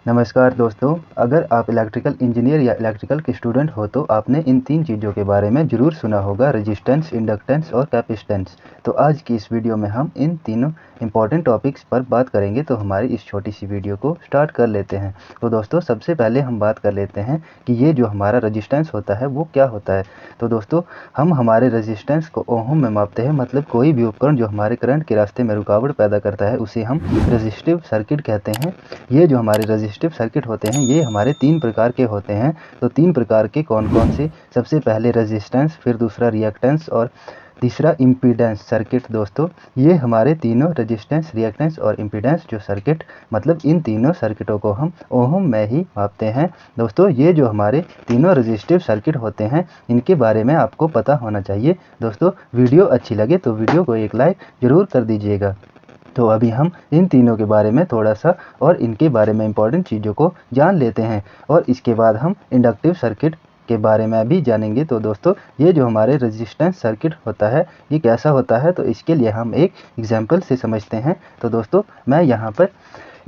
नमस्कार दोस्तों, अगर आप इलेक्ट्रिकल इंजीनियर या इलेक्ट्रिकल के स्टूडेंट हो तो आपने इन तीन चीज़ों के बारे में ज़रूर सुना होगा, रेजिस्टेंस, इंडक्टेंस और कैपेसिटेंस। तो आज की इस वीडियो में हम इन तीनों इंपॉर्टेंट टॉपिक्स पर बात करेंगे। तो हमारी इस छोटी सी वीडियो को स्टार्ट कर लेते हैं। तो दोस्तों, सबसे पहले हम बात कर लेते हैं कि ये जो हमारा रेजिस्टेंस होता है वो क्या होता है। तो दोस्तों, हम हमारे रेजिस्टेंस को ओहम में मापते हैं। मतलब कोई भी उपकरण जो हमारे करंट के रास्ते में रुकावट पैदा करता है उसे हम रेजिस्टिव सर्किट कहते हैं। ये जो हमारे रेजिस्टिव सर्किट होते हैं ये हमारे तीन प्रकार के होते हैं। तो तीन प्रकार के कौन कौन से? सबसे पहले रेजिस्टेंस, फिर दूसरा रिएक्टेंस और तीसरा इम्पीडेंस सर्किट। दोस्तों, ये हमारे तीनों रेजिस्टेंस, रिएक्टेंस और इम्पीडेंस जो सर्किट, मतलब इन तीनों सर्किटों को हम ओहम में ही मापते हैं। दोस्तों, ये जो हमारे तीनों रेजिस्टिव सर्किट होते हैं इनके बारे में आपको पता होना चाहिए। दोस्तों, वीडियो अच्छी लगे तो वीडियो को एक लाइक ज़रूर कर दीजिएगा। तो अभी हम इन तीनों के बारे में थोड़ा सा और इनके बारे में इम्पॉर्टेंट चीज़ों को जान लेते हैं और इसके बाद हम इंडक्टिव सर्किट के बारे में भी जानेंगे। तो दोस्तों, ये जो हमारे रेजिस्टेंस सर्किट होता है ये कैसा होता है, तो इसके लिए हम एक एग्जांपल से समझते हैं। तो दोस्तों, मैं यहाँ पर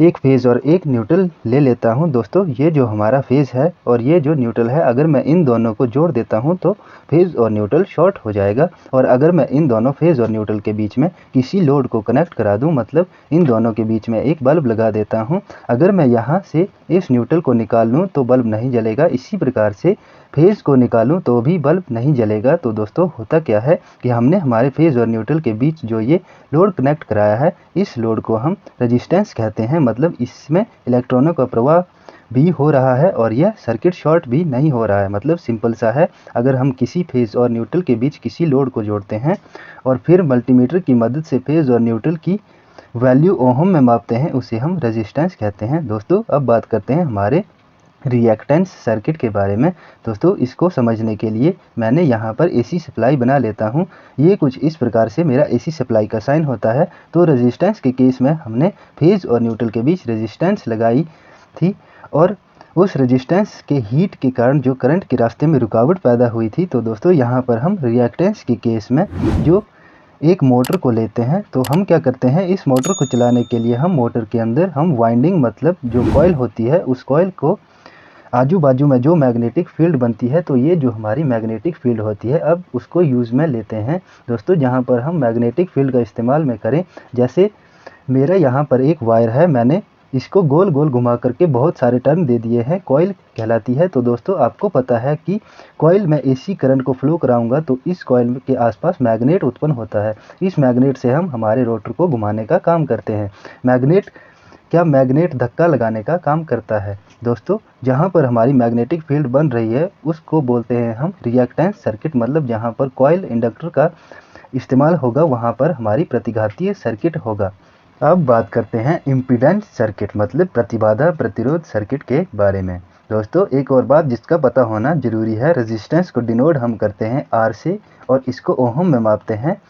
एक फेज़ और एक न्यूट्रल ले लेता हूँ। दोस्तों, ये जो हमारा फेज़ है और ये जो न्यूट्रल है, अगर मैं इन दोनों को जोड़ देता हूँ तो फेज़ और न्यूट्रल शॉर्ट हो जाएगा। और अगर मैं इन दोनों फेज़ और न्यूट्रल के बीच में किसी लोड को कनेक्ट करा दूँ, मतलब इन दोनों के बीच में एक बल्ब लगा देता हूँ, अगर मैं यहाँ से इस न्यूट्रल को निकाल लूँ तो बल्ब नहीं जलेगा। इसी प्रकार से फेज़ को निकालूं तो भी बल्ब नहीं जलेगा। तो दोस्तों, होता क्या है कि हमने हमारे फेज़ और न्यूट्रल के बीच जो ये लोड कनेक्ट कराया है, इस लोड को हम रेजिस्टेंस कहते हैं। मतलब इसमें इलेक्ट्रॉनों का प्रवाह भी हो रहा है और यह सर्किट शॉर्ट भी नहीं हो रहा है। मतलब सिंपल सा है, अगर हम किसी फेज़ और न्यूट्रल के बीच किसी लोड को जोड़ते हैं और फिर मल्टीमीटर की मदद से फेज़ और न्यूट्रल की वैल्यू ओहम में मापते हैं, उसे हम रेजिस्टेंस कहते हैं। दोस्तों, अब बात करते हैं हमारे रिएक्टेंस सर्किट के बारे में। दोस्तों, इसको समझने के लिए मैंने यहाँ पर एसी सप्लाई बना लेता हूँ। ये कुछ इस प्रकार से मेरा एसी सप्लाई का साइन होता है। तो रेजिस्टेंस के केस में हमने फेज़ और न्यूट्रल के बीच रेजिस्टेंस लगाई थी और उस रेजिस्टेंस के हीट के कारण जो करंट के रास्ते में रुकावट पैदा हुई थी। तो दोस्तों, यहाँ पर हम रिएक्टेंस के केस में जो एक मोटर को लेते हैं, तो हम क्या करते हैं, इस मोटर को चलाने के लिए हम मोटर के अंदर हम वाइंडिंग, मतलब जो कॉइल होती है, उस कॉइल को आजू बाजू में जो मैग्नेटिक फील्ड बनती है, तो ये जो हमारी मैग्नेटिक फील्ड होती है अब उसको यूज़ में लेते हैं। दोस्तों, जहाँ पर हम मैग्नेटिक फील्ड का इस्तेमाल में करें, जैसे मेरा यहाँ पर एक वायर है, मैंने इसको गोल गोल घुमा करके बहुत सारे टर्न दे दिए हैं, कॉइल कहलाती है। तो दोस्तों, आपको पता है कि कॉइल में एसी करंट को फ्लो कराऊंगा तो इस कॉइल के आसपास मैग्नेट उत्पन्न होता है। इस मैग्नेट से हम हमारे रोटर को घुमाने का काम करते हैं। मैग्नेट धक्का लगाने का काम करता है। दोस्तों, जहाँ पर हमारी मैग्नेटिक फील्ड बन रही है उसको बोलते हैं हम रिएक्टेंस सर्किट। मतलब जहाँ पर कॉइल इंडक्टर का इस्तेमाल होगा वहाँ पर हमारी प्रतिघातीय सर्किट होगा। अब बात करते हैं इम्पीडेंस सर्किट, मतलब प्रतिबाधा प्रतिरोध सर्किट के बारे में। दोस्तों, एक और बात जिसका पता होना जरूरी है, रेजिस्टेंस को डिनोट हम करते हैं आर से और इसको ओहम में मापते हैं,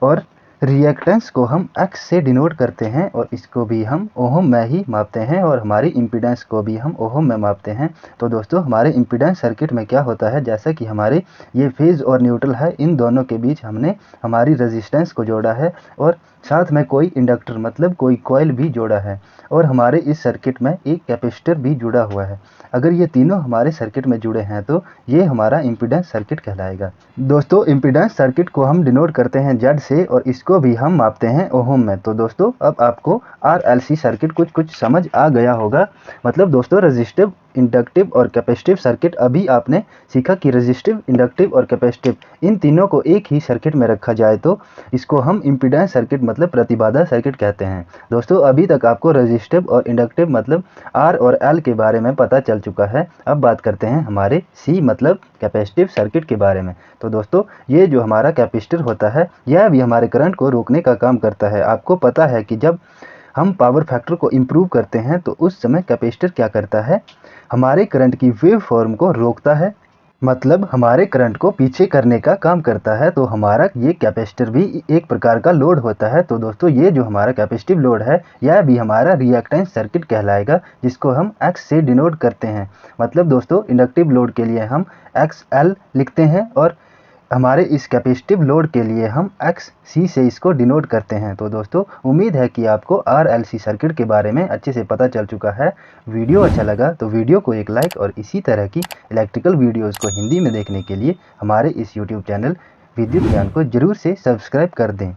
और रिएक्टेंस को हम एक्स से डिनोट करते हैं और इसको भी हम ओहम में ही मापते हैं, और हमारी इम्पीडेंस को भी हम ओहम में मापते हैं। तो दोस्तों, हमारे इम्पीडेंस सर्किट में क्या होता है, जैसा कि हमारे ये फेज़ और न्यूट्रल है, इन दोनों के बीच हमने हमारी रेजिस्टेंस को जोड़ा है और साथ में कोई इंडक्टर, मतलब कोई कॉइल भी जोड़ा है, और हमारे इस सर्किट में एक कैपेसिटर भी जुड़ा हुआ है। अगर ये तीनों हमारे सर्किट में जुड़े हैं तो ये हमारा इम्पीडेंस सर्किट कहलाएगा। दोस्तों, इम्पीडेंस सर्किट को हम डिनोट करते हैं जेड से और इसको भी हम मापते हैं ओहम में। तो दोस्तों, अब आपको आरएलसी सर्किट कुछ समझ आ गया होगा। मतलब दोस्तों, रेजिस्टिव, इंडक्टिव और कैपेसिटिव सर्किट अभी आपने सीखा कि रेजिस्टिव, इंडक्टिव और कैपेसिटिव इन तीनों को एक ही सर्किट में रखा जाए तो इसको हम इम्पीडेंस सर्किट, मतलब प्रतिबाधा सर्किट कहते हैं। दोस्तों, अभी तक आपको रेजिस्टिव और इंडक्टिव मतलब आर और एल के बारे में पता चल चुका है। अब बात करते हैं हमारे सी मतलब कैपेसिटिव सर्किट के बारे में। तो दोस्तों, ये जो हमारा कैपेसिटर होता है यह भी हमारे करंट को रोकने का काम करता है। आपको पता है कि जब हम पावर फैक्टर को इम्प्रूव करते हैं तो उस समय कैपेसिटर क्या करता है, हमारे करंट की वेव फॉर्म को रोकता है, मतलब हमारे करंट को पीछे करने का काम करता है। तो हमारा ये कैपेसिटर भी एक प्रकार का लोड होता है। तो दोस्तों, ये जो हमारा कैपेसिटिव लोड है यह भी हमारा रिएक्टेंस सर्किट कहलाएगा, जिसको हम एक्स से डिनोट करते हैं। मतलब दोस्तों, इंडक्टिव लोड के लिए हम एक्स एल लिखते हैं और हमारे इस कैपेसिटिव लोड के लिए हम एक्स सी से इसको डिनोट करते हैं। तो दोस्तों उम्मीद है कि आपको आरएलसी सर्किट के बारे में अच्छे से पता चल चुका है। वीडियो अच्छा लगा तो वीडियो को एक लाइक और इसी तरह की इलेक्ट्रिकल वीडियोज़ को हिंदी में देखने के लिए हमारे इस यूट्यूब चैनल विद्युत ज्ञान को जरूर से सब्सक्राइब कर दें।